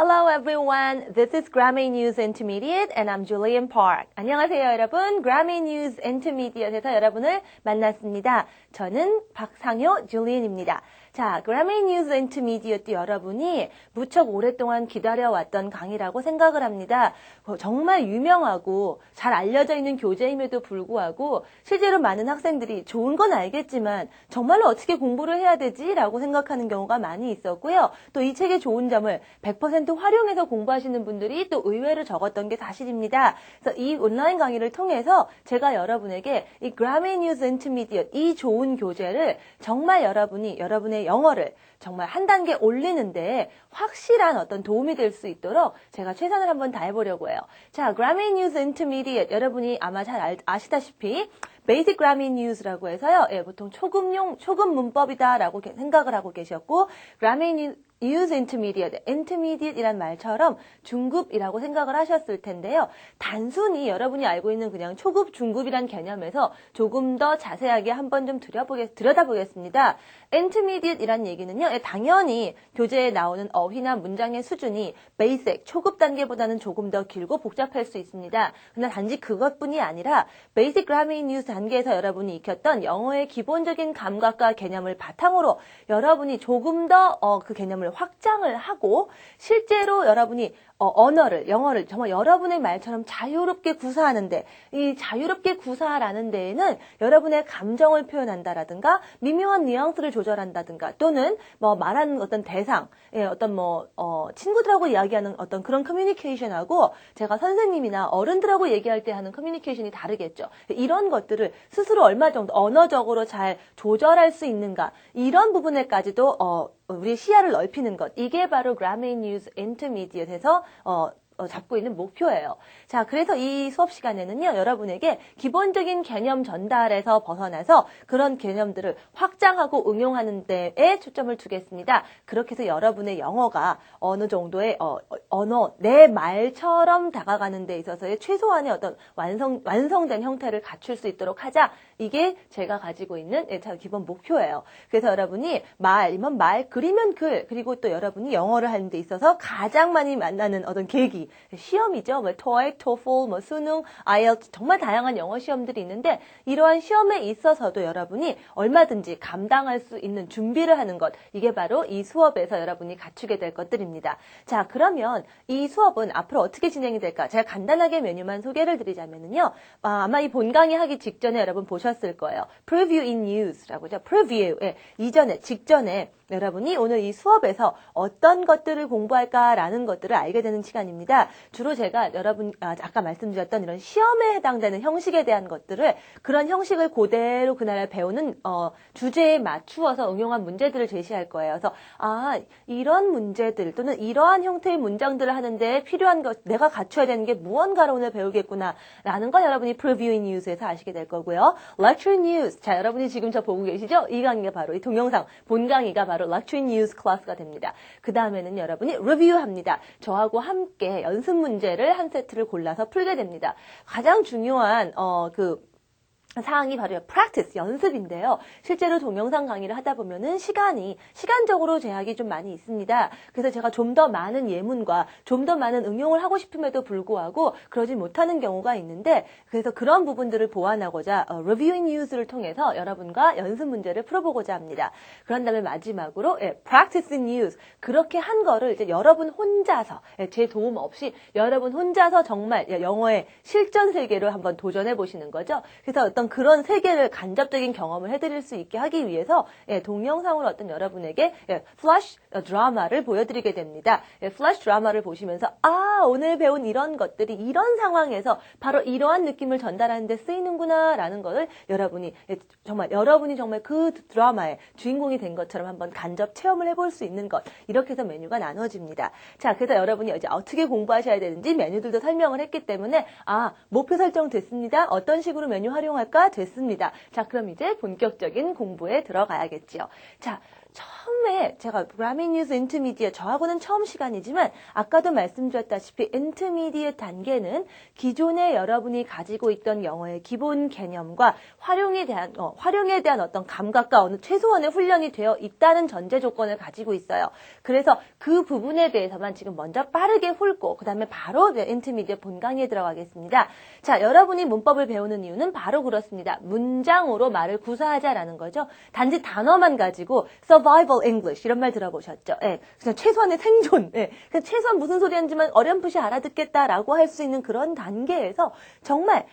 Hello everyone, this is Grammy News Intermediate and I'm Julian Park. 안녕하세요 여러분, Grammy News Intermediate에서 여러분을 만났습니다. 저는 박상효 줄리안입니다. 자, Grammy News Intermediate 여러분이 무척 오랫동안 기다려왔던 강의라고 생각을 합니다. 정말 유명하고 잘 알려져 있는 교재임에도 불구하고 실제로 많은 학생들이 좋은 건 알겠지만 정말로 어떻게 공부를 해야 되지? 라고 생각하는 경우가 많이 있었고요. 또 이 책의 좋은 점을 100% 활용해서 공부하시는 분들이 또 의외로 적었던 게 사실입니다. 그래서 이 온라인 강의를 통해서 제가 여러분에게 이 Grammy News Intermediate 이 좋은 교재를 정말 여러분의 영어를 정말 한 단계 올리는데 확실한 어떤 도움이 될 수 있도록 제가 최선을 한번 다해보려고 해요. 자, Grammy News Intermediate 여러분이 아마 잘 아시다시피 Basic Grammy News라고 해서요. 보통 초급 문법이다라고 생각을 하고 계셨고 Grammy News Intermediate 이란 말처럼 중급이라고 생각을 하셨을 텐데요. 단순히 여러분이 알고 있는 그냥 초급, 중급이란 개념에서 조금 더 자세하게 한번 좀 들여다보겠습니다. Intermediate이란 얘기는요. 당연히 교재에 나오는 어휘나 문장의 수준이 Basic, 초급 단계보다는 조금 더 길고 복잡할 수 있습니다. 그러나 단지 그것뿐이 아니라 Basic Grammy News 단계에서 여러분이 익혔던 영어의 기본적인 감각과 개념을 바탕으로 여러분이 조금 더 그 개념을 확장을 하고 실제로 여러분이 영어를 정말 여러분의 말처럼 자유롭게 구사하는데 이 자유롭게 구사라는 데에는 여러분의 감정을 표현한다라든가 미묘한 뉘앙스를 조절한다든가 또는 말하는 어떤 대상, 친구들하고 이야기하는 어떤 그런 커뮤니케이션하고 제가 선생님이나 어른들하고 얘기할 때 하는 커뮤니케이션이 다르겠죠. 이런 것들을 스스로 얼마 정도 언어적으로 잘 조절할 수 있는가 이런 부분에까지도 우리 시야를 넓히는 것 이게 바로 Grammy News Intermediate에서 잡고 있는 목표예요. 자, 그래서 이 수업 시간에는요, 여러분에게 기본적인 개념 전달에서 벗어나서 그런 개념들을 확장하고 응용하는 데에 초점을 두겠습니다. 그렇게 해서 여러분의 영어가 어느 정도의 내 말처럼 다가가는 데 있어서의 최소한의 어떤 완성된 형태를 갖출 수 있도록 하자. 이게 제가 가지고 있는 기본 목표예요. 그래서 여러분이 말이면 말, 글이면 글, 그리고 또 여러분이 영어를 하는 데 있어서 가장 많이 만나는 어떤 계기, 시험이죠. TOEIC, TOEFL, 수능, IELTS 정말 다양한 영어 시험들이 있는데 이러한 시험에 있어서도 여러분이 얼마든지 감당할 수 있는 준비를 하는 것 이게 바로 이 수업에서 여러분이 갖추게 될 것들입니다. 자, 그러면 이 수업은 앞으로 어떻게 진행이 될까? 제가 간단하게 메뉴만 소개를 드리자면은요. 아마 이 본 강의 하기 직전에 여러분 보셨을 거예요. Preview in News라고 하죠. Preview. 직전에 여러분이 오늘 이 수업에서 어떤 것들을 공부할까라는 것들을 알게 되는 시간입니다. 주로 제가 아까 말씀드렸던 이런 시험에 해당되는 형식에 대한 것들을 그런 형식을 그대로 그날 배우는 주제에 맞추어서 응용한 문제들을 제시할 거예요. 그래서 이런 문제들 또는 이러한 형태의 문장들을 하는데 필요한 것 내가 갖춰야 되는 게 무언가를 오늘 배우겠구나라는 걸 여러분이 Preview in News에서 아시게 될 거고요. Lecture News. 자, 여러분이 지금 저 보고 계시죠? 이 강의가 바로 이 동영상 본 강의가 바로 Lecture News 클래스가 됩니다. 그 다음에는 여러분이 리뷰합니다. 저하고 함께 연습 문제를 한 세트를 골라서 풀게 됩니다. 가장 중요한 사항이 바로 practice, 연습인데요. 실제로 동영상 강의를 하다 보면은 시간적으로 제약이 좀 많이 있습니다. 그래서 제가 좀 더 많은 예문과 좀 더 많은 응용을 하고 싶음에도 불구하고 그러지 못하는 경우가 있는데 그래서 그런 부분들을 보완하고자 Reviewing News를 통해서 여러분과 연습 문제를 풀어보고자 합니다. 그런 다음에 마지막으로 Practice in News, 그렇게 한 거를 이제 여러분 혼자서 제 도움 없이 여러분 혼자서 정말 영어의 실전 세계로 한번 도전해 보시는 거죠. 그래서 어떤 그런 세계를 간접적인 경험을 해드릴 수 있게 하기 위해서 동영상으로 어떤 여러분에게 플래시 드라마를 보여드리게 됩니다. 플래시 드라마를 보시면서 오늘 배운 이런 것들이 이런 상황에서 바로 이러한 느낌을 전달하는 데 쓰이는구나 라는 것을 여러분이 정말 그 드라마의 주인공이 된 것처럼 한번 간접 체험을 해볼 수 있는 것 이렇게 해서 메뉴가 나눠집니다. 자, 그래서 여러분이 이제 어떻게 공부하셔야 되는지 메뉴들도 설명을 했기 때문에 목표 설정 됐습니다. 어떤 식으로 메뉴 활용할까? 됐습니다. 자, 그럼 이제 본격적인 공부에 들어가야겠지요. 자, 처음에 제가 Grammy News Intermediate 저하고는 처음 시간이지만 아까도 말씀드렸다시피 Intermediate 단계는 기존에 여러분이 가지고 있던 영어의 기본 개념과 활용에 대한 어떤 감각과 어느 최소한의 훈련이 되어 있다는 전제 조건을 가지고 있어요. 그래서 그 부분에 대해서만 지금 먼저 빠르게 훑고 그 다음에 바로 Intermediate 본강의에 들어가겠습니다. 자, 여러분이 문법을 배우는 이유는 바로 그렇습니다. 문장으로 말을 구사하자라는 거죠. 단지 단어만 가지고 survival English 이런 말 들어보셨죠? 예, 그냥 최소한의 생존, 예, 그냥 최소한 무슨 소리 하는지만 어렴풋이 알아듣겠다라고 할 수 있는 그런 단계에서 정말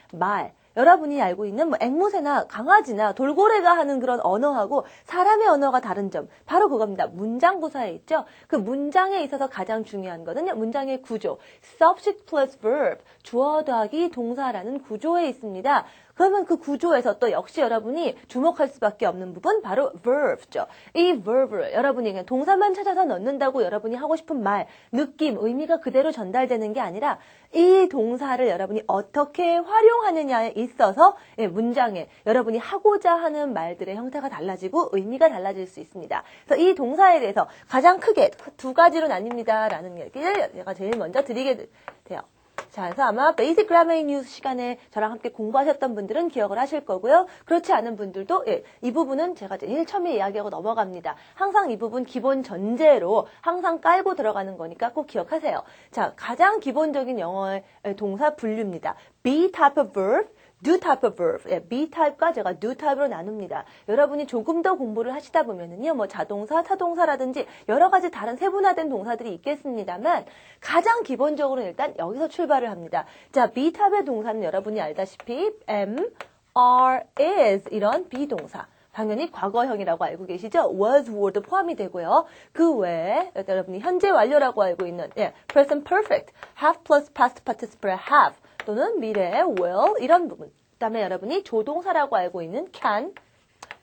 여러분이 알고 있는 뭐 앵무새나 강아지나 돌고래가 하는 그런 언어하고 사람의 언어가 다른 점 바로 그겁니다. 문장 구사에 있죠. 그 문장에 있어서 가장 중요한 거는 문장의 구조, subject plus verb, 주어 더하기 동사라는 구조에 있습니다. 그러면 그 구조에서 또 역시 여러분이 주목할 수밖에 없는 부분 바로 verb죠. 이 verb를 여러분이 그냥 동사만 찾아서 넣는다고 여러분이 하고 싶은 말, 느낌, 의미가 그대로 전달되는 게 아니라 이 동사를 여러분이 어떻게 활용하느냐에 있어서 문장에 여러분이 하고자 하는 말들의 형태가 달라지고 의미가 달라질 수 있습니다. 그래서 이 동사에 대해서 가장 크게 두 가지로 나뉩니다라는 얘기를 제가 제일 먼저 드리게 돼요. 자, 그래서 아마 베이직 그라머 뉴스 시간에 저랑 함께 공부하셨던 분들은 기억을 하실 거고요. 그렇지 않은 분들도 이 부분은 제가 제일 처음에 이야기하고 넘어갑니다. 항상 이 부분 기본 전제로 항상 깔고 들어가는 거니까 꼭 기억하세요. 자, 가장 기본적인 영어의 동사 분류입니다. be type of verb, do type of verb. be type과 제가 do type로 나눕니다. 여러분이 조금 더 공부를 하시다 보면은요, 뭐 자동사, 타동사라든지 여러 가지 다른 세분화된 동사들이 있겠습니다만 가장 기본적으로는 일단 여기서 출발을 합니다. 자, be type의 동사는 여러분이 알다시피 am, are, is 이런 비동사. 당연히 과거형이라고 알고 계시죠? was, were 포함이 되고요. 그 외에 여러분이 현재 완료라고 알고 있는 present perfect, have plus past participle have 또는 미래의 will 이런 부분. 그다음에 여러분이 조동사라고 알고 있는 can,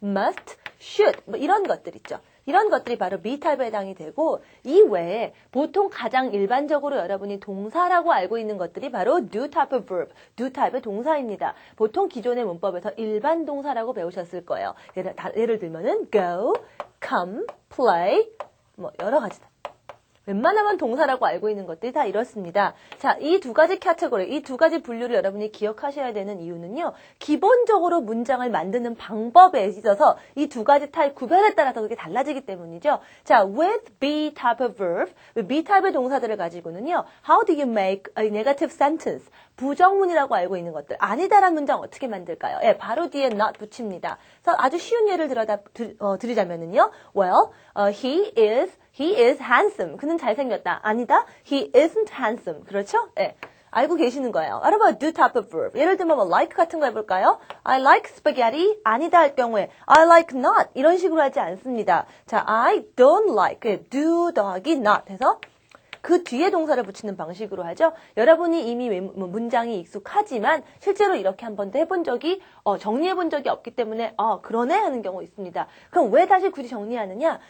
must, should 뭐 이런 것들 있죠. 이런 것들이 바로 be type에 해당이 되고 이 외에 보통 가장 일반적으로 여러분이 동사라고 알고 있는 것들이 바로 do type of verb, do type의 동사입니다. 보통 기존의 문법에서 일반 동사라고 배우셨을 거예요. 예를 들면은 go, come, play 뭐 여러 가지 웬만하면 동사라고 알고 있는 것들이 다 이렇습니다. 자, 이 두 가지 카테고리, 이 두 가지 분류를 여러분이 기억하셔야 되는 이유는요. 기본적으로 문장을 만드는 방법에 있어서 이 두 가지 타입 구별에 따라서 그게 달라지기 때문이죠. 자, with be type of verb, be type의 동사들을 가지고는요. How do you make a negative sentence? 부정문이라고 알고 있는 것들. 아니다라는 문장 어떻게 만들까요? 바로 뒤에 not 붙입니다. 그래서 아주 쉬운 예를 드리자면은요. Well, he is handsome. 그는 잘생겼다. 아니다. He isn't handsome. 그렇죠? 알고 계시는 거예요. What about do type of verb? 예를 들면 뭐 like 같은 거 해볼까요? I like spaghetti. 아니다 할 경우에 I like not. 이런 식으로 하지 않습니다. 자, I don't like. do 더하기 not 해서 그 뒤에 동사를 붙이는 방식으로 하죠. 여러분이 이미 문장이 익숙하지만 실제로 이렇게 한 번도 해본 적이 정리해본 적이 없기 때문에 그러네 하는 경우 있습니다. 그럼 왜 다시 굳이 정리하느냐?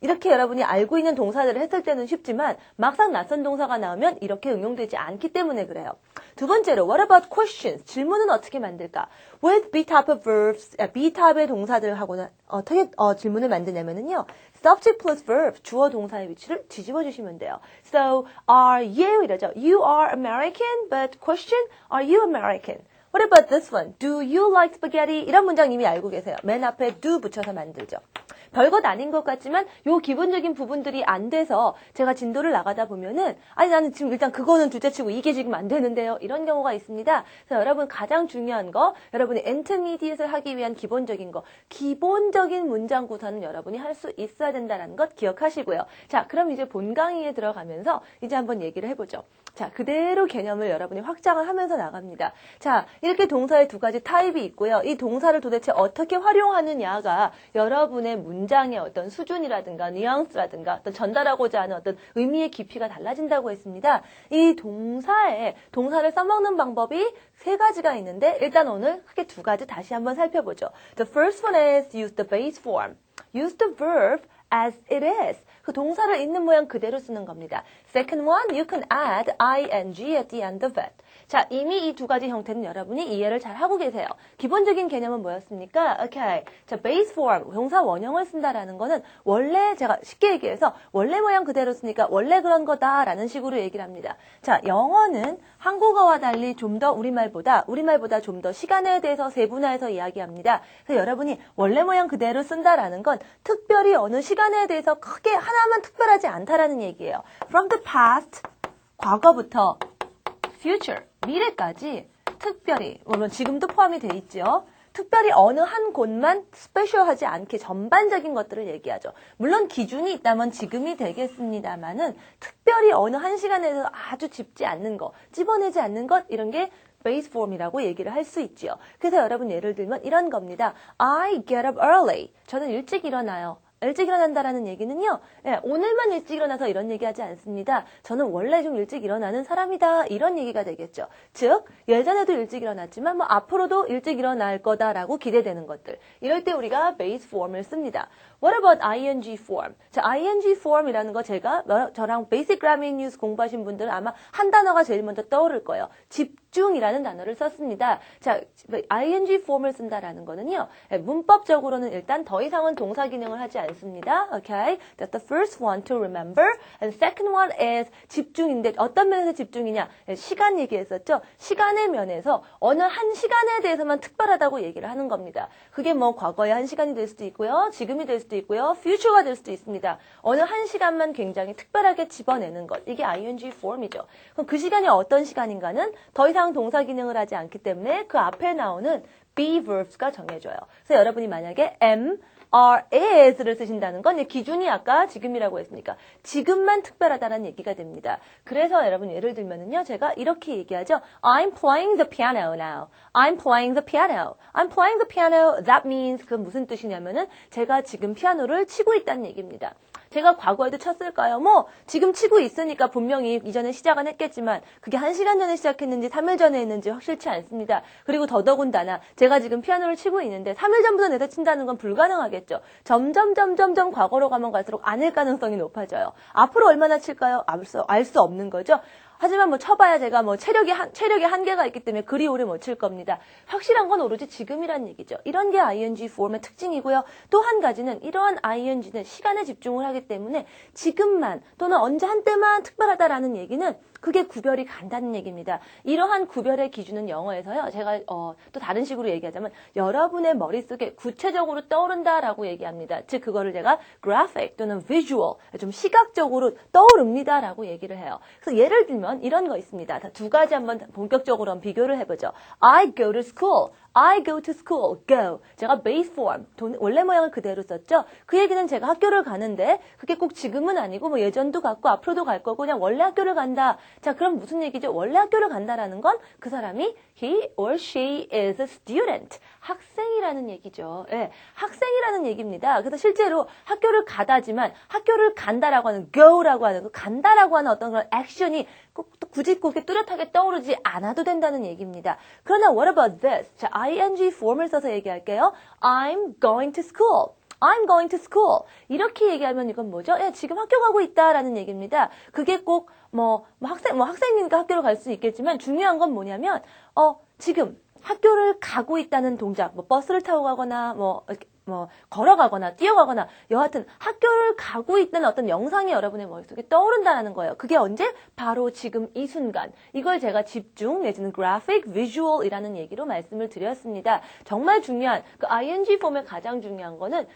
이렇게 여러분이 알고 있는 동사들을 했을 때는 쉽지만 막상 낯선 동사가 나오면 이렇게 응용되지 않기 때문에 그래요. 두 번째로 what about questions? 질문은 어떻게 만들까? With be type of verbs, be type의 동사들하고는 어떻게 질문을 만드냐면은요. subject plus verb, 주어 동사의 위치를 뒤집어 주시면 돼요. So, are you 이러죠. You are American, but question, are you American? What about this one? Do you like spaghetti? 이런 문장 이미 알고 계세요. 맨 앞에 do 붙여서 만들죠. 별것 아닌 것 같지만 요 기본적인 부분들이 안 돼서 제가 진도를 나가다 보면은 아니 나는 지금 일단 그거는 둘째치고 이게 지금 안 되는데요. 이런 경우가 있습니다. 그래서 여러분 가장 중요한 거 여러분이 intermediate를 하기 위한 기본적인 거 기본적인 문장 구사는 여러분이 할 수 있어야 된다는 것 기억하시고요. 자, 그럼 이제 본 강의에 들어가면서 이제 한번 얘기를 해보죠. 자, 그대로 개념을 여러분이 확장을 하면서 나갑니다. 자, 이렇게 동사의 두 가지 타입이 있고요. 이 동사를 도대체 어떻게 활용하느냐가 여러분의 문장의 어떤 수준이라든가 뉘앙스라든가 어떤 전달하고자 하는 어떤 의미의 깊이가 달라진다고 했습니다. 이 동사를 써먹는 방법이 세 가지가 있는데 일단 오늘 크게 두 가지 다시 한번 살펴보죠. The first one is use the base form. Use the verb as it is. 그 동사를 있는 모양 그대로 쓰는 겁니다. Second one, you can add ing at the end of it. 자, 이미 이 두 가지 형태는 여러분이 이해를 잘 하고 계세요. 기본적인 개념은 뭐였습니까? Okay. 자, base form, 동사 원형을 쓴다라는 거는 원래 제가 쉽게 얘기해서 원래 모양 그대로 쓰니까 원래 그런 거다라는 식으로 얘기를 합니다. 자, 영어는 한국어와 달리 좀 더 우리말보다 좀 더 시간에 대해서 세분화해서 이야기합니다. 그래서 여러분이 원래 모양 그대로 쓴다라는 건 특별히 어느 시간에 대해서 크게 하나만 특별하지 않다라는 얘기예요. From the past, 과거부터 future, 미래까지 특별히, 물론 지금도 포함이 돼 있죠. 특별히 어느 한 곳만 스페셜하지 않게 전반적인 것들을 얘기하죠. 물론 기준이 있다면 지금이 되겠습니다만은 특별히 어느 한 시간에서 아주 짚지 않는 것, 집어내지 않는 것 이런 게 base form이라고 얘기를 할 수 있지요. 그래서 여러분 예를 들면 이런 겁니다. I get up early. 저는 일찍 일어나요. 일찍 일어난다라는 얘기는요. 오늘만 일찍 일어나서 이런 얘기하지 않습니다. 저는 원래 좀 일찍 일어나는 사람이다. 이런 얘기가 되겠죠. 즉 예전에도 일찍 일어났지만 뭐 앞으로도 일찍 일어날 거다라고 기대되는 것들. 이럴 때 우리가 base form을 씁니다. What about ing form? 자, ing form이라는 거 제가 저랑 basic grammar news 공부하신 분들은 아마 한 단어가 제일 먼저 떠오를 거예요. 집중이라는 단어를 썼습니다. 자, ing form을 쓴다라는 거는요. 문법적으로는 일단 더 이상은 동사 기능을 하지 않습니다. Okay? That's the first one to remember. And second one is 집중인데 어떤 면에서 집중이냐? 시간 얘기했었죠. 시간의 면에서 어느 한 시간에 대해서만 특별하다고 얘기를 하는 겁니다. 그게 뭐 과거의 한 시간이 될 수도 있고요. 지금이 될 수도 있고요. future가 될 수도 있습니다. 어느 한 시간만 굉장히 특별하게 집어내는 것. 이게 ing form이죠. 그럼 그 시간이 어떤 시간인가는 더 이상 동사 기능을 하지 않기 때문에 그 앞에 나오는 be verbs가 정해져요. 그래서 여러분이 만약에 is를 쓰신다는 건 기준이 아까 지금이라고 했으니까 지금만 특별하다는 얘기가 됩니다. 그래서 여러분 예를 들면은요, 제가 이렇게 얘기하죠. I'm playing the piano now. I'm playing the piano. I'm playing the piano. That means 그 무슨 뜻이냐면은 제가 지금 피아노를 치고 있다는 얘기입니다. 제가 과거에도 쳤을까요? 뭐 지금 치고 있으니까 분명히 이전에 시작은 했겠지만 그게 1시간 전에 시작했는지 3일 전에 했는지 확실치 않습니다. 그리고 더더군다나 제가 지금 피아노를 치고 있는데 3일 전부터 내서 친다는 건 불가능하겠죠. 점점 과거로 가면 갈수록 아닐 가능성이 높아져요. 앞으로 얼마나 칠까요? 알 수 없는 거죠. 하지만 뭐 쳐봐야 제가 뭐 체력의 한계가 있기 때문에 그리 오래 못 칠 겁니다. 확실한 건 오로지 지금이란 얘기죠. 이런 게 ing form의 특징이고요. 또 한 가지는 이러한 ing는 시간에 집중을 하기 때문에 지금만 또는 언제 한때만 특별하다라는 얘기는 그게 구별이 간다는 얘기입니다. 이러한 구별의 기준은 영어에서요. 제가 또 다른 식으로 얘기하자면 여러분의 머릿속에 구체적으로 떠오른다라고 얘기합니다. 즉 그거를 제가 graphic 또는 visual, 좀 시각적으로 떠오릅니다라고 얘기를 해요. 그래서 예를 들면 이런 거 있습니다. 두 가지 한번 본격적으로 한번 비교를 해보죠. I go to school. I go to school. Go. 제가 base form, 원래 모양을 그대로 썼죠. 그 얘기는 제가 학교를 가는데 그게 꼭 지금은 아니고 뭐 예전도 갔고 앞으로도 갈 거고 그냥 원래 학교를 간다. 자, 그럼 무슨 얘기죠? 원래 학교를 간다라는 건 그 사람이 he or she is a student. 학생이라는 얘기죠. 예, 학생이라는 얘기입니다. 그래서 실제로 학교를 가다지만 학교를 간다라고 하는 go라고 하는 그 간다라고 하는 어떤 그런 액션이 꼭 굳이 그렇게 뚜렷하게 떠오르지 않아도 된다는 얘기입니다. 그러나 what about this? 자, ing form을 써서 얘기할게요. I'm going to school. I'm going to school. 이렇게 얘기하면 이건 뭐죠? 지금 학교 가고 있다라는 얘기입니다. 그게 꼭 학생이니까 학교를 갈 수 있겠지만 중요한 건 뭐냐면 지금 학교를 가고 있다는 동작, 뭐 버스를 타고 가거나 뭐 걸어가거나 뛰어가거나 여하튼 학교를 가고 있다는 어떤 영상이 여러분의 머릿속에 떠오른다는 거예요. 그게 언제? 바로 지금 이 순간. 이걸 제가 집중 내지는 graphic, visual이라는 얘기로 말씀을 드렸습니다. 정말 중요한 그 ing 폼의 가장 중요한 거는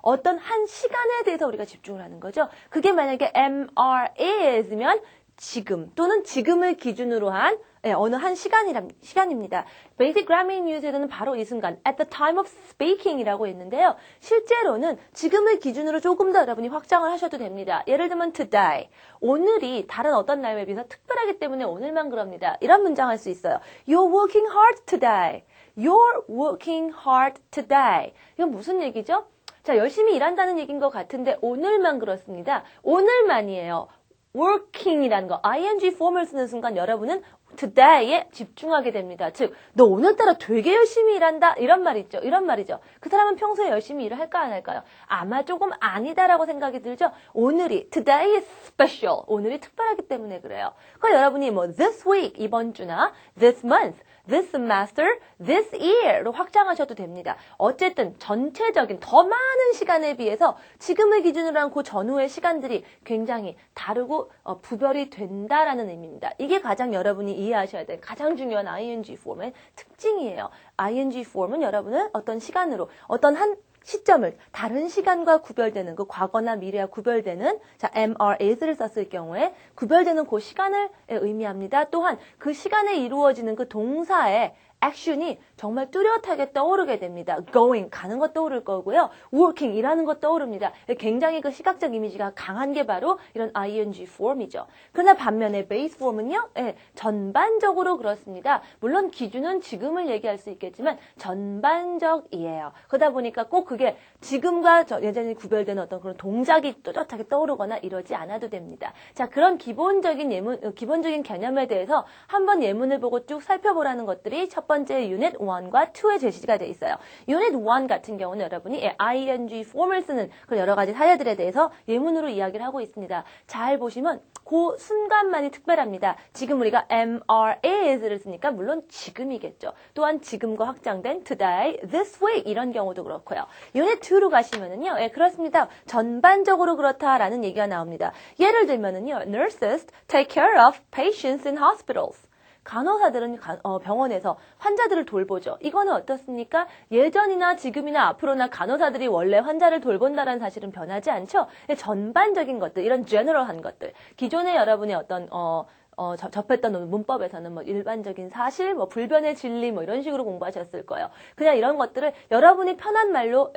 어떤 한 시간에 대해서 우리가 집중을 하는 거죠. 그게 만약에 is면 지금 또는 지금을 기준으로 한 어느 한 시간입니다. Basic Grammar News에서는 바로 이 순간 at the time of speaking이라고 했는데요. 실제로는 지금을 기준으로 조금 더 여러분이 확장을 하셔도 됩니다. 예를 들면 today, 오늘이 다른 어떤 날에 비해서 특별하기 때문에 오늘만 그럽니다. 이런 문장 할 수 있어요. You're working hard today. You're working hard today. 이건 무슨 얘기죠? 자, 열심히 일한다는 얘기인 것 같은데 오늘만 그렇습니다. 오늘만이에요. working이라는 거, ing form을 쓰는 순간 여러분은 today에 집중하게 됩니다. 즉, 너 오늘따라 되게 열심히 일한다. 이런 말 있죠. 이런 말이죠. 그 사람은 평소에 열심히 일을 할까 안 할까요? 아마 조금 아니다라고 생각이 들죠. 오늘이 today is special. 오늘이 특별하기 때문에 그래요. 그러니까 여러분이 뭐 this week 이번 주나 this month this semester, this year로 확장하셔도 됩니다. 어쨌든 전체적인 더 많은 시간에 비해서 지금을 기준으로 한 그 전후의 시간들이 굉장히 다르고 구별이 된다라는 의미입니다. 이게 가장 여러분이 이해하셔야 될 가장 중요한 ing 폼의 특징이에요. ing 폼은 여러분은 어떤 시간으로 어떤 한 시점을 다른 시간과 구별되는 그 과거나 미래와 구별되는 자 am, are, is를 썼을 경우에 구별되는 그 시간을 의미합니다. 또한 그 시간에 이루어지는 그 동사의 액션이 정말 뚜렷하게 떠오르게 됩니다. going, 가는 것 떠오를 거고요. working, 일하는 것 떠오릅니다. 굉장히 그 시각적 이미지가 강한 게 바로 이런 ing 폼이죠. 그러나 반면에 base 폼은요, 전반적으로 그렇습니다. 물론 기준은 지금을 얘기할 수 있겠지만 전반적이에요. 그러다 보니까 꼭 그게 지금과 예전에 구별되는 어떤 그런 동작이 뚜렷하게 떠오르거나 이러지 않아도 됩니다. 자, 그런 기본적인 개념에 대해서 한번 예문을 보고 쭉 살펴보라는 것들이 첫 번째 유닛 1과 2에 제시가 되어 있어요. 유닛 1 같은 경우는 여러분이 ing 폼을 쓰는 그런 여러 가지 사례들에 대해서 예문으로 이야기를 하고 있습니다. 잘 보시면 그 순간만이 특별합니다. 지금 우리가 am, are, is를 쓰니까 물론 지금이겠죠. 또한 지금과 확장된 today, this week 이런 경우도 그렇고요. 유닛 2로 가시면은요, 그렇습니다. 전반적으로 그렇다라는 얘기가 나옵니다. 예를 들면은요, nurses take care of patients in hospitals. 간호사들은 병원에서 환자들을 돌보죠. 이거는 어떻습니까? 예전이나 지금이나 앞으로나 간호사들이 원래 환자를 돌본다는 사실은 변하지 않죠? 전반적인 것들, 이런 제너럴한 것들. 기존에 여러분이 어떤 접했던 문법에서는 뭐 일반적인 사실, 뭐 불변의 진리, 뭐 이런 식으로 공부하셨을 거예요. 그냥 이런 것들을 여러분이 편한 말로,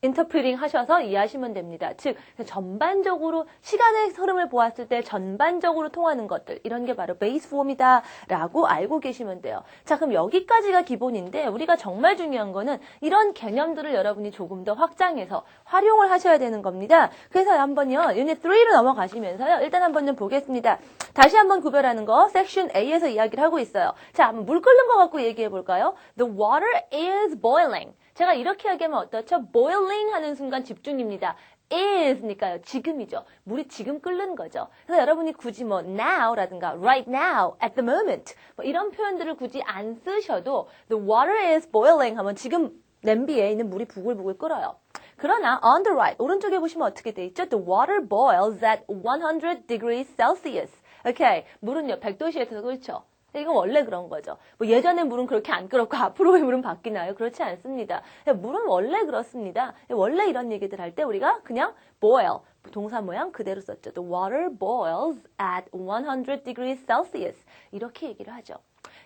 인터프리팅 하셔서 이해하시면 됩니다. 즉 전반적으로 시간의 흐름을 보았을 때 전반적으로 통하는 것들 이런 게 바로 베이스 폼이다 라고 알고 계시면 돼요. 자, 그럼 여기까지가 기본인데 우리가 정말 중요한 거는 이런 개념들을 여러분이 조금 더 확장해서 활용을 하셔야 되는 겁니다. 그래서 한번요 유닛 3로 넘어가시면서요 일단 한번 좀 보겠습니다. 다시 한번 구별하는 거 섹션 A에서 이야기를 하고 있어요. 자, 한번 물 끓는 거 갖고 얘기해 볼까요? The water is boiling. 제가 이렇게 얘기하면 어떻죠? boiling 하는 순간 집중입니다. is니까요. 지금이죠. 물이 지금 끓는 거죠. 그래서 여러분이 굳이 뭐 now라든가 right now, at the moment 뭐 이런 표현들을 굳이 안 쓰셔도 the water is boiling 하면 지금 냄비에 있는 물이 부글부글 끓어요. 그러나 on the right, 오른쪽에 보시면 어떻게 돼 있죠? The water boils at 100 degrees Celsius. 오케이. 물은요, 100도씨에서 끓죠. 이건 원래 그런 거죠. 뭐 예전에 물은 그렇게 안 끓었고 앞으로의 물은 바뀌나요? 그렇지 않습니다. 물은 원래 그렇습니다. 원래 이런 얘기들 할 때 우리가 그냥 boil, 동사 모양 그대로 썼죠. The water boils at 100 degrees Celsius. 이렇게 얘기를 하죠.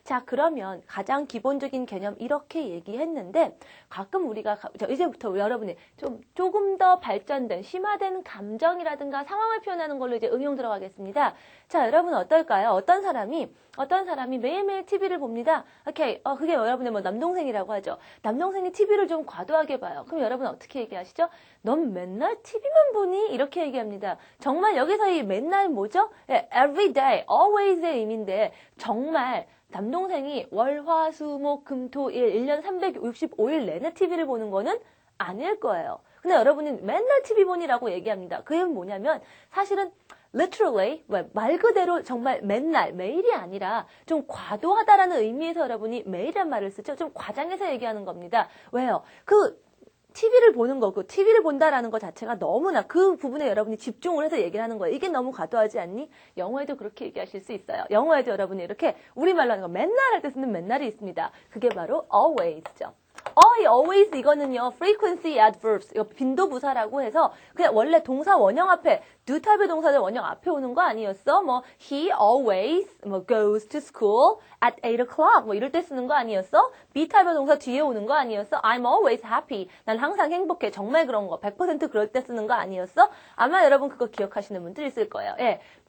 자, 그러면 가장 기본적인 개념 이렇게 얘기했는데 가끔 우리가 이제부터 여러분이 조금 더 발전된 심화된 감정이라든가 상황을 표현하는 걸로 이제 응용 들어가겠습니다. 자, 여러분 어떨까요? 어떤 사람이 매일매일 TV를 봅니다. 오케이. 그게 여러분의 뭐 남동생이라고 하죠. 남동생이 TV를 좀 과도하게 봐요. 그럼 여러분 어떻게 얘기하시죠? 넌 맨날 TV만 보니? 이렇게 얘기합니다. 정말 여기서 이 맨날 뭐죠? every day, always의 의미인데 정말 남동생이 월, 화, 수, 목, 금, 토, 일, 1년 365일 내내 TV를 보는 거는 아닐 거예요. 근데 여러분이 맨날 TV 보니라고 얘기합니다. 그게 뭐냐면 사실은 literally, 말 그대로 정말 맨날, 매일이 아니라 좀 과도하다라는 의미에서 여러분이 매일이란 말을 쓰죠. 좀 과장해서 얘기하는 겁니다. 왜요? TV를 보는 거고 TV를 본다라는 것 자체가 너무나 그 부분에 여러분이 집중을 해서 얘기를 하는 거예요. 이게 너무 과도하지 않니? 영어에도 그렇게 얘기하실 수 있어요. 영어에도 여러분이 이렇게 우리말로 하는 거 맨날 할 때 쓰는 맨날이 있습니다. 그게 바로 always죠. always 이거는요 frequency adverbs 이거 빈도부사라고 해서 그냥 원래 동사 원형 앞에 do 타입의 동사들 원형 앞에 오는 거 아니었어? 뭐 he always goes to school at 8 o'clock 뭐 이럴 때 쓰는 거 아니었어? be 타입의 동사 뒤에 오는 거 아니었어? I'm always happy 난 항상 행복해 정말 그런 거 100% 그럴 때 쓰는 거 아니었어? 아마 여러분 그거 기억하시는 분들 있을 거예요.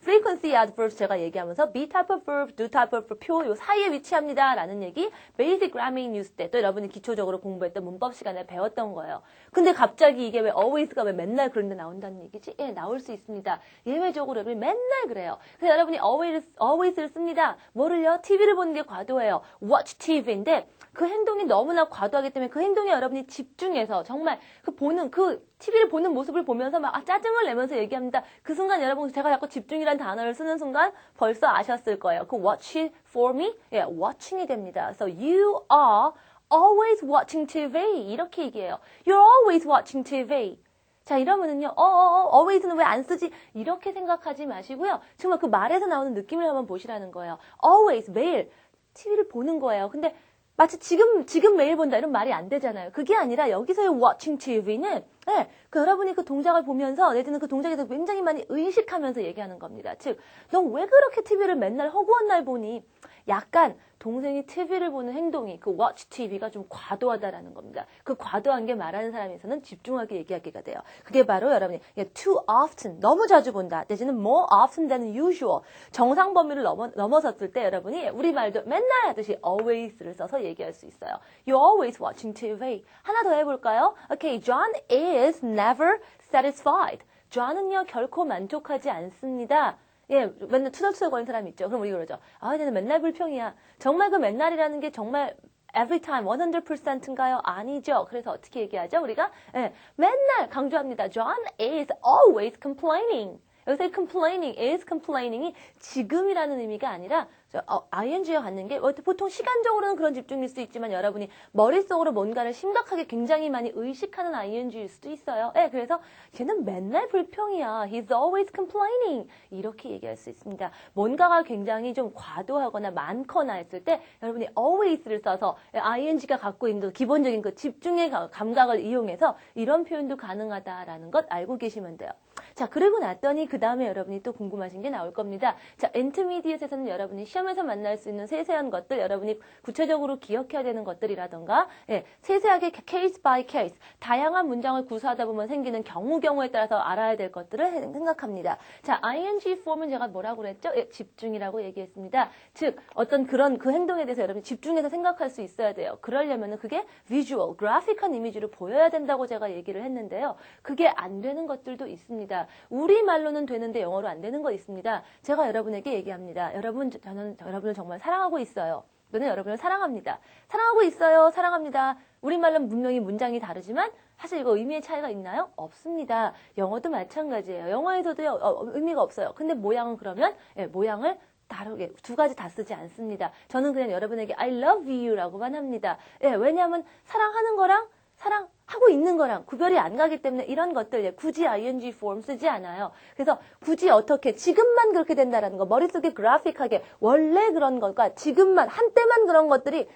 frequency adverbs 제가 얘기하면서 be type of verb, do type of verb 표 요 사이에 위치합니다 라는 얘기 basic grammar news 때 또 여러분이 기초적으로 공부했던 문법 시간에 배웠던 거예요. 근데 갑자기 이게 왜 always가 왜 맨날 그런데 나온다는 얘기지? 예, 나올 수 있습니다. 예외적으로 여러분이 맨날 그래요. 그래서 여러분이 always를 씁니다. 뭐를요? TV를 보는 게 과도해요. watch TV인데 그 행동이 너무나 과도하기 때문에 그 행동에 여러분이 집중해서 정말 그 TV를 보는 모습을 보면서 막 짜증을 내면서 얘기합니다. 그 순간 여러분 제가 자꾸 집중이라는 단어를 쓰는 순간 벌써 아셨을 거예요. 그 watch it for me? 예, watching이 됩니다. So you are always watching TV. 이렇게 얘기해요. You're always watching TV. 자, 이러면은요, always는 왜 안 쓰지? 이렇게 생각하지 마시고요. 정말 그 말에서 나오는 느낌을 한번 보시라는 거예요. always, 매일 TV를 보는 거예요. 근데 마치 지금 매일 본다 이런 말이 안 되잖아요. 그게 아니라 여기서의 watching TV는 네, 여러분이 그 동작을 보면서 내지는 그 동작에 대해서 굉장히 많이 의식하면서 얘기하는 겁니다. 즉, 너 왜 그렇게 TV를 맨날 허구한 날 보니? 약간 동생이 TV를 보는 행동이 그 watch TV가 좀 과도하다라는 겁니다. 그 과도한 게 말하는 사람에서는 집중하게 얘기하기가 돼요. 그게 바로 여러분이 too often, 너무 자주 본다. 내지는 more often than usual. 정상 범위를 넘어섰을 때 여러분이 우리말도 맨날 하듯이 always를 써서 얘기할 수 있어요. You're always watching TV. 하나 더 해볼까요? Okay, John is never satisfied. John은요, 결코 만족하지 않습니다. 예, 맨날 투덜투덜거리는 사람 있죠. 그럼 우리가 그러죠. 얘는 맨날 불평이야. 정말 그 맨날이라는 게 정말 every time 100%인가요? 아니죠. 그래서 어떻게 얘기하죠? 우리가 예, 맨날 강조합니다. John is always complaining. 여기서 complaining, 이 지금이라는 의미가 아니라 ing가 갖는 게 보통 시간적으로는 그런 집중일 수도 있지만 여러분이 머릿속으로 뭔가를 심각하게 굉장히 많이 의식하는 ing일 수도 있어요. 네, 그래서 걔는 맨날 불평이야. He's always complaining. 이렇게 얘기할 수 있습니다. 뭔가가 굉장히 좀 과도하거나 많거나 했을 때 여러분이 always를 써서 ing가 갖고 있는 기본적인 그 집중의 감각을 이용해서 이런 표현도 가능하다라는 것 알고 계시면 돼요. 자, 그러고 났더니 그 다음에 여러분이 또 궁금하신 게 나올 겁니다. 자, 인터미디엇에서는 여러분이 시험에서 만날 수 있는 세세한 것들, 여러분이 구체적으로 기억해야 되는 것들이라던가, 예, 세세하게 case by case, 다양한 문장을 구사하다 보면 생기는 경우에 따라서 알아야 될 것들을 생각합니다. 자, ing form은 제가 뭐라고 그랬죠? 예, 집중이라고 얘기했습니다. 즉, 어떤 그런 그 행동에 대해서 여러분이 집중해서 생각할 수 있어야 돼요. 그러려면은 그게 visual, 그래픽한 이미지로 보여야 된다고 제가 얘기를 했는데요. 그게 안 되는 것들도 있습니다. 우리말로는 되는데 영어로 안 되는 거 있습니다. 제가 여러분에게 얘기합니다. 여러분, 저는 여러분을 정말 사랑하고 있어요. 저는 여러분을 사랑합니다. 사랑하고 있어요. 사랑합니다. 우리말로는 분명히 문장이 다르지만 사실 이거 의미의 차이가 있나요? 없습니다. 영어도 마찬가지예요. 영어에서도 의미가 없어요. 근데 모양은 그러면 모양을 다르게 두 가지 다 쓰지 않습니다. 저는 그냥 여러분에게 I love you라고만 합니다. 왜냐하면 사랑하는 거랑 사랑하고 있는 거랑 구별이 안 가기 때문에 이런 것들 굳이 ing form 쓰지 않아요. 그래서 굳이 어떻게 지금만 그렇게 된다라는 거 머릿속에 그래픽하게 원래 그런 것과 지금만 한때만 그런 것들이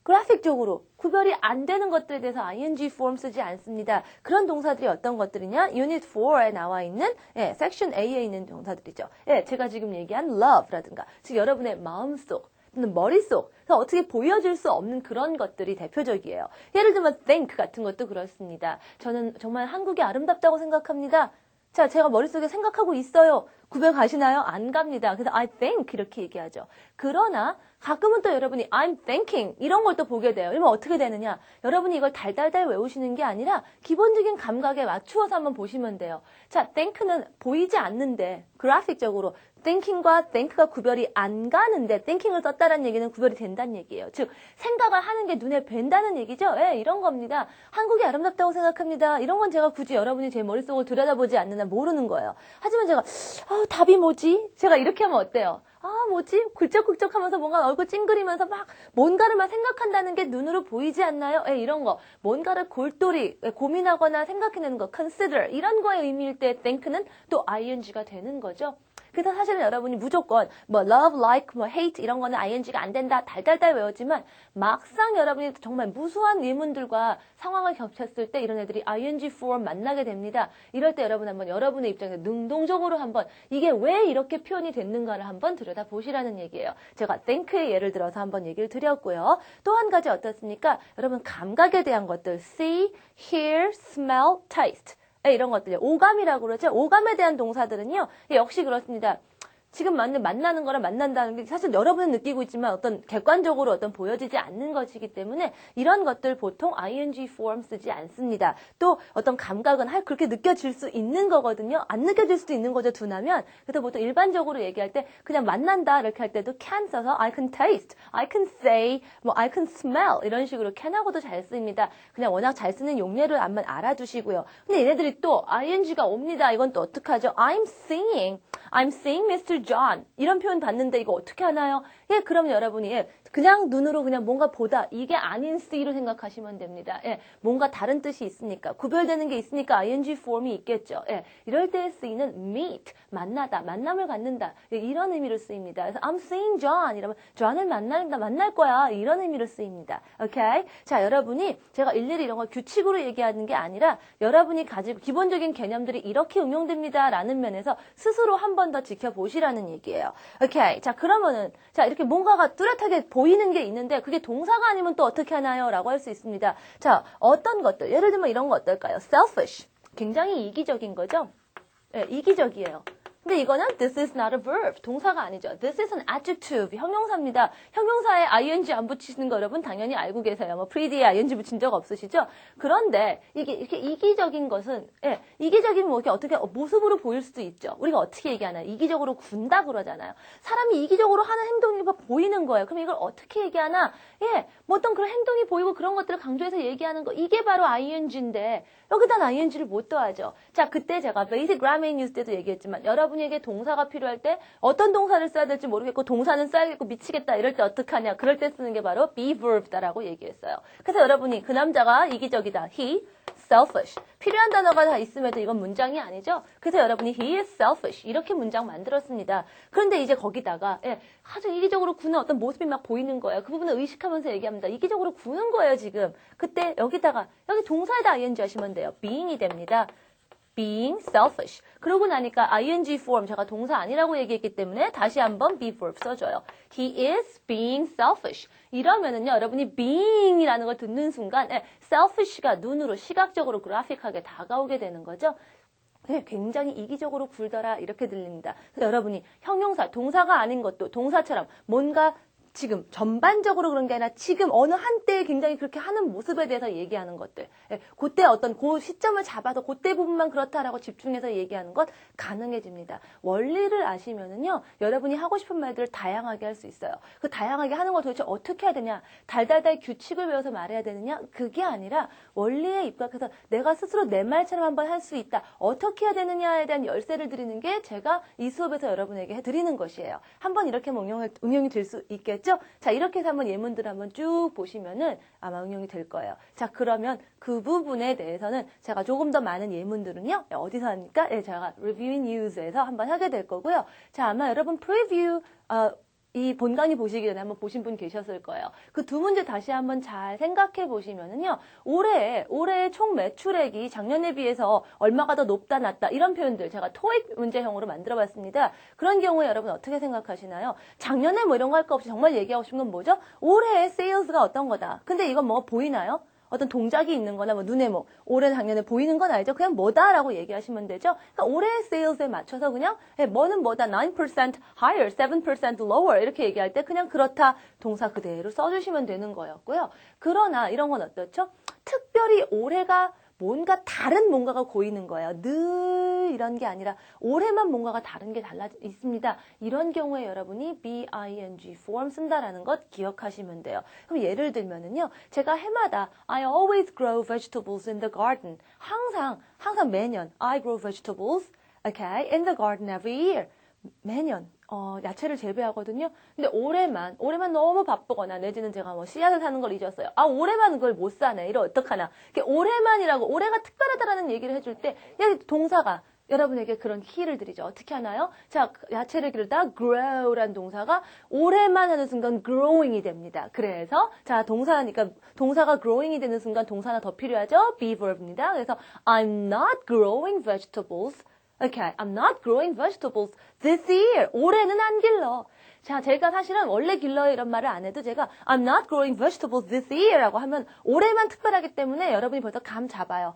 그래픽적으로 구별이 안 되는 것들에 대해서 ing form 쓰지 않습니다. 그런 동사들이 어떤 것들이냐? Unit 4에 나와 있는 Section A에 있는 동사들이죠. 제가 지금 얘기한 love라든가 즉 여러분의 마음속 머릿속, 어떻게 보여줄 수 없는 그런 것들이 대표적이에요. 예를 들면 think 같은 것도 그렇습니다. 저는 정말 한국이 아름답다고 생각합니다. 자, 제가 머릿속에 생각하고 있어요. 구별 가시나요? 안 갑니다. 그래서 I think 이렇게 얘기하죠. 그러나 가끔은 또 여러분이 I'm thinking 이런 걸 또 보게 돼요. 이러면 어떻게 되느냐? 여러분이 이걸 달달달 외우시는 게 아니라 기본적인 감각에 맞추어서 한번 보시면 돼요. 자, think는 보이지 않는데 그래픽적으로 thinking과 think가 구별이 안 가는데 thinking을 썼다는 얘기는 구별이 된다는 얘기예요. 즉 생각을 하는 게 눈에 뵌다는 얘기죠. 이런 겁니다. 한국이 아름답다고 생각합니다. 이런 건 제가 굳이 여러분이 제 머릿속을 들여다보지 않는 한 모르는 거예요. 하지만 제가 답이 뭐지? 제가 이렇게 하면 어때요? 뭐지? 굴쩍굴쩍 하면서 뭔가 얼굴 찡그리면서 막 뭔가를 막 생각한다는 게 눈으로 보이지 않나요? 이런 거. 뭔가를 골똘히 고민하거나 생각해내는 거. consider. 이런 거의 의미일 때 think는 또 ing가 되는 거죠. 그래서 사실은 여러분이 무조건 love, like, hate 이런 거는 ing가 안 된다 달달달 외웠지만 막상 여러분이 정말 무수한 예문들과 상황을 겹쳤을 때 이런 애들이 ing form 만나게 됩니다. 이럴 때 여러분 한번 여러분의 입장에서 능동적으로 한번 이게 왜 이렇게 표현이 됐는가를 한번 들여다보시라는 얘기예요. 제가 think의 예를 들어서 한번 얘기를 드렸고요. 또 한 가지 어떻습니까? 여러분 감각에 대한 것들 see, hear, smell, taste 이런 것들요. 오감이라고 그러죠. 오감에 대한 동사들은요. 역시 그렇습니다. 지금 만나는 거랑 만난다는 게 사실 여러분은 느끼고 있지만 어떤 객관적으로 어떤 보여지지 않는 것이기 때문에 이런 것들 보통 ing form 쓰지 않습니다. 또 어떤 감각은 그렇게 느껴질 수 있는 거거든요. 안 느껴질 수도 있는 거죠, 둔하면. 그래서 보통 일반적으로 얘기할 때 그냥 만난다 이렇게 할 때도 can 써서 I can taste, I can say, I can smell 이런 식으로 can하고도 잘 씁니다. 그냥 워낙 잘 쓰는 용례를 한번 알아두시고요. 근데 얘네들이 또 ing가 옵니다. 이건 또 어떡하죠? I'm seeing Mr. John 이런 표현 봤는데 이거 어떻게 하나요? 예, 그럼 여러분이 그냥 눈으로 그냥 뭔가 보다 이게 아닌 C로 생각하시면 됩니다. 예, 뭔가 다른 뜻이 있으니까 구별되는 게 있으니까 ing form이 있겠죠. 예, 이럴 때 C는 meet 만나다, 만남을 갖는다 예, 이런 의미로 쓰입니다. 그래서 I'm seeing John 이러면 John을 만날 거야 이런 의미로 쓰입니다. 오케이? 자, 여러분이 제가 일일이 이런 걸 규칙으로 얘기하는 게 아니라 여러분이 가지고 기본적인 개념들이 이렇게 응용됩니다라는 면에서 스스로 한 번 더 지켜보시라는 얘기예요. 오케이. 자, 그러면은 자, 이렇게 뭔가가 뚜렷하게 보이는 게 있는데 그게 동사가 아니면 또 어떻게 하나요? 라고 할 수 있습니다. 자, 어떤 것들 예를 들면 이런 거 어떨까요? selfish. 굉장히 이기적인 거죠? 네, 이기적이에요. 근데 이거는 this is not a verb. 동사가 아니죠. This is an adjective. 형용사입니다. 형용사에 ing 안 붙이시는 거 여러분 당연히 알고 계세요. predy에 ing 붙인 적 없으시죠? 그런데 이게 이렇게 이기적인 것은 예, 이기적인 뭐 이렇게 어떻게 모습으로 보일 수도 있죠. 우리가 어떻게 얘기하나요? 이기적으로 군다 그러잖아요. 사람이 이기적으로 하는 행동이 보이는 거예요. 그럼 이걸 어떻게 얘기하나? 예, 뭐 어떤 그런 행동이 보이고 그런 것들을 강조해서 얘기하는 거 이게 바로 ing인데 여기다 ing를 못 더하죠. 자, 그때 제가 basic grammar news 때도 얘기했지만 여러분에게 동사가 필요할 때 어떤 동사를 써야 될지 모르겠고 동사는 써야겠고 미치겠다 이럴 때 어떡하냐. 그럴 때 쓰는 게 바로 be verb다라고 얘기했어요. 그래서 여러분이 그 남자가 이기적이다. He selfish. 필요한 단어가 다 있음에도 이건 문장이 아니죠. 그래서 여러분이 he is selfish 이렇게 문장 만들었습니다. 그런데 이제 거기다가 예, 아주 이기적으로 구는 어떤 모습이 막 보이는 거예요. 그 부분을 의식하면서 얘기합니다. 이기적으로 구는 거예요 지금. 그때 여기 동사에다 ing 하시면 돼요. being이 됩니다. being selfish. 그러고 나니까 ing form 제가 동사 아니라고 얘기했기 때문에 다시 한번 be verb 써줘요. He is being selfish. 이러면은요 여러분이 being이라는 걸 듣는 순간 selfish가 눈으로 시각적으로 그래픽하게 다가오게 되는 거죠. 굉장히 이기적으로 굴더라 이렇게 들립니다. 그래서 여러분이 형용사, 동사가 아닌 것도 동사처럼 뭔가 지금 전반적으로 그런 게 아니라 지금 어느 한때에 굉장히 그렇게 하는 모습에 대해서 얘기하는 것들. 그때 어떤 그 시점을 잡아서 그때 부분만 그렇다라고 집중해서 얘기하는 것 가능해집니다. 원리를 아시면은요. 여러분이 하고 싶은 말들을 다양하게 할 수 있어요. 그 다양하게 하는 걸 도대체 어떻게 해야 되냐. 달달달 규칙을 외워서 말해야 되느냐. 그게 아니라 원리에 입각해서 내가 스스로 내 말처럼 한번 할 수 있다. 어떻게 해야 되느냐에 대한 열쇠를 드리는 게 제가 이 수업에서 여러분에게 해드리는 것이에요. 한번 이렇게 응용이 될 수 있겠죠? 자, 이렇게 해서 한번 예문들 한번 쭉 보시면은 아마 응용이 될 거예요. 자, 그러면 그 부분에 대해서는 제가 조금 더 많은 예문들은요, 어디서 하니까? 제가 Reviewing News에서 한번 하게 될 거고요. 자, 아마 여러분 프리뷰, 이 본강의 보시기 전에 한번 보신 분 계셨을 거예요. 그 두 문제 다시 한번 잘 생각해 보시면은요, 올해 총 매출액이 작년에 비해서 얼마가 더 높다, 낮다, 이런 표현들 제가 토익 문제형으로 만들어 봤습니다. 그런 경우에 여러분 어떻게 생각하시나요? 작년에 뭐 이런 거 할 거 없이 정말 얘기하고 싶은 건 뭐죠? 올해의 세일즈가 어떤 거다. 근데 이건 뭐가 보이나요? 어떤 동작이 있는 거나 뭐 눈에 뭐 올해 작년에 보이는 건 알죠? 그냥 뭐다라고 얘기하시면 되죠. 그러니까 올해의 세일즈에 맞춰서 그냥 뭐는 뭐다 9% higher, 7% lower 이렇게 얘기할 때 그냥 그렇다 동사 그대로 써주시면 되는 거였고요. 그러나 이런 건 어떻죠? 특별히 올해가 뭔가 다른 뭔가가 보이는 거예요. 늘 이런 게 아니라 올해만 뭔가가 다른 게 있습니다. 이런 경우에 여러분이 BING form 쓴다라는 것 기억하시면 돼요. 그럼 예를 들면은요. 제가 해마다 I always grow vegetables in the garden. 항상 매년 I grow vegetables, okay, in the garden every year. 매년 야채를 재배하거든요. 근데 올해만 너무 바쁘거나 내지는 제가 뭐 씨앗을 사는 걸 잊었어요. 올해만 그걸 못 사네. 이러 어떡하나. 올해만이라고 올해가 특별하다라는 얘기를 해줄 때 동사가 여러분에게 그런 키를 드리죠. 어떻게 하나요? 자, 야채를 기르다 grow란 동사가 올해만 하는 순간 growing이 됩니다. 그래서 자, 동사가 growing이 되는 순간 동사 하나 더 필요하죠? be verb입니다. 그래서 I'm not growing vegetables. Okay, I'm not growing vegetables this year. 올해는 안 길러. 자, 제가 사실은 원래 길러요 이런 말을 안 해도 제가 I'm not growing vegetables this year 라고 하면 올해만 특별하기 때문에 여러분이 벌써 감 잡아요.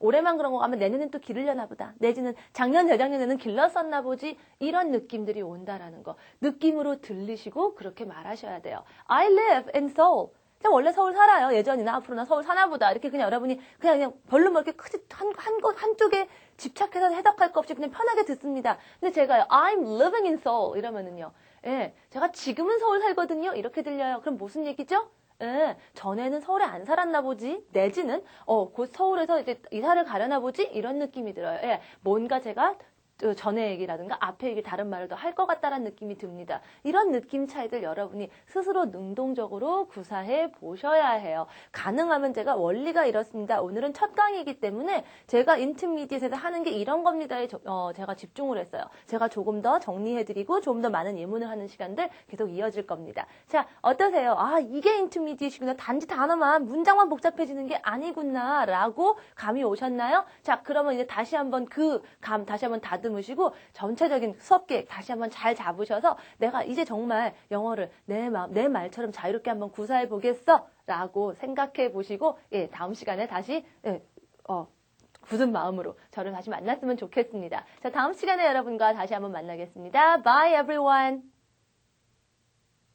올해만 그런 거 가면 내년엔 또 기르려나 보다. 내지는 작년, 재작년에는 길렀었나 보지. 이런 느낌들이 온다라는 거. 느낌으로 들리시고 그렇게 말하셔야 돼요. I live in Seoul. 그냥 원래 서울 살아요. 예전이나 앞으로나 서울 사나 보다. 이렇게 그냥 여러분이 그냥 별로 뭐 이렇게 크지 한쪽에 집착해서 해석할 거 없이 그냥 편하게 듣습니다. 근데 제가요, I'm living in Seoul 이러면은요. 예, 제가 지금은 서울 살거든요. 이렇게 들려요. 그럼 무슨 얘기죠? 예, 전에는 서울에 안 살았나 보지? 내지는, 곧 서울에서 이제 이사를 가려나 보지? 이런 느낌이 들어요. 예, 뭔가 제가 전에 얘기라든가 앞에 얘기 다른 말을 더 할 것 같다라는 느낌이 듭니다. 이런 느낌 차이들 여러분이 스스로 능동적으로 구사해 보셔야 해요. 가능하면 제가 원리가 이렇습니다. 오늘은 첫 강의이기 때문에 제가 인터미디에이트에서 하는 게 이런 겁니다에 제가 집중을 했어요. 제가 조금 더 정리해드리고 조금 더 많은 예문을 하는 시간들 계속 이어질 겁니다. 자, 어떠세요? 아, 이게 인터미디에이트구나. 단지 단어만 문장만 복잡해지는 게 아니구나 라고 감이 오셨나요? 자, 그러면 이제 다시 한번 다시 한번 다듬으시고 전체적인 수업 계획 다시 한번 잘 잡으셔서 내가 이제 정말 영어를 내 말처럼 자유롭게 한번 구사해 보겠어 라고 생각해 보시고 예, 다음 시간에 다시 굳은 마음으로 저를 다시 만났으면 좋겠습니다. 자, 다음 시간에 여러분과 다시 한번 만나겠습니다. Bye everyone.